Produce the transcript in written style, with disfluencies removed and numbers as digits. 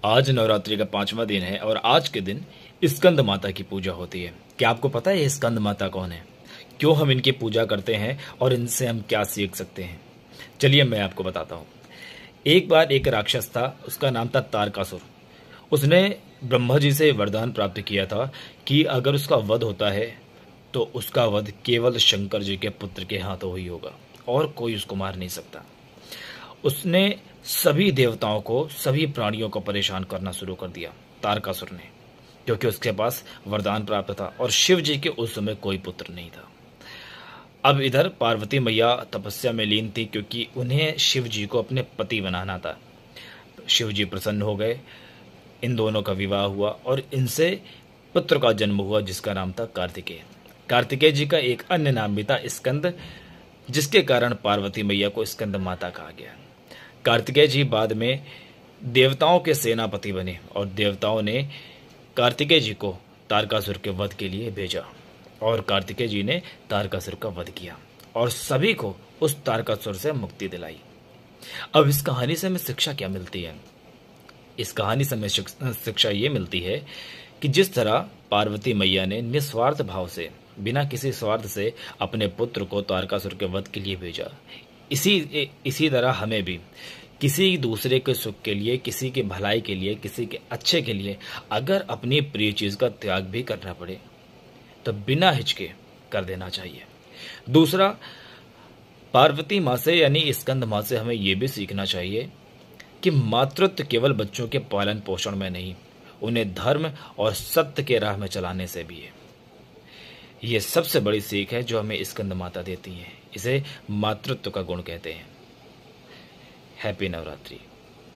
आज नवरात्रि का 5वां दिन है और आज के दिन स्कंद माता की पूजा होती है। क्या आपको पता है ये स्कंद माता कौन है, क्यों हम इनकी पूजा करते हैं और इनसे हम क्या सीख सकते हैं? चलिए मैं आपको बताता हूँ। एक बार एक राक्षस था, उसका नाम था तारकासुर। उसने ब्रह्मा जी से वरदान प्राप्त किया था कि अगर उसका वध होता है तो उसका वध केवल शंकर जी के पुत्र के हाथों ही होगा और कोई उसको मार नहीं सकता। उसने सभी देवताओं को, सभी प्राणियों को परेशान करना शुरू कर दिया तारकासुर ने, क्योंकि उसके पास वरदान प्राप्त था और शिव जी के उस समय कोई पुत्र नहीं था। अब इधर पार्वती मैया तपस्या में लीन थी, क्योंकि उन्हें शिव जी को अपने पति बनाना था। शिव जी प्रसन्न हो गए, इन दोनों का विवाह हुआ और इनसे पुत्र का जन्म हुआ जिसका नाम था कार्तिकेय। कार्तिकेय जी का एक अन्य नाम भी था स्कंद, जिसके कारण पार्वती मैया को स्कंद माता कहा गया। कार्तिकेय जी बाद में देवताओं के सेनापति बने और देवताओं ने कार्तिकेय जी को तारकासुर के वध के लिए भेजा और कार्तिकेय जी ने तारकासुर का वध किया और सभी को उस तारकासुर से मुक्ति दिलाई। अब इस कहानी से हमें शिक्षा क्या मिलती है? इस कहानी से हमें शिक्षा ये मिलती है कि जिस तरह पार्वती मैया ने निस्वार्थ भाव से, बिना किसी स्वार्थ से अपने पुत्र को तारकासुर के वध के लिए भेजा, इसी तरह हमें भी किसी दूसरे के सुख के लिए, किसी के भलाई के लिए, किसी के अच्छे के लिए अगर अपनी प्रिय चीज का त्याग भी करना पड़े तो बिना हिचके कर देना चाहिए। दूसरा, पार्वती माँ से यानी स्कंद माँ से हमें यह भी सीखना चाहिए कि मातृत्व केवल बच्चों के पालन पोषण में नहीं, उन्हें धर्म और सत्य के राह में चलाने से भी है। यह सबसे बड़ी सीख है जो हमें स्कंद माता देती है। इसे मातृत्व का गुण कहते हैं। हैप्पी नवरात्रि।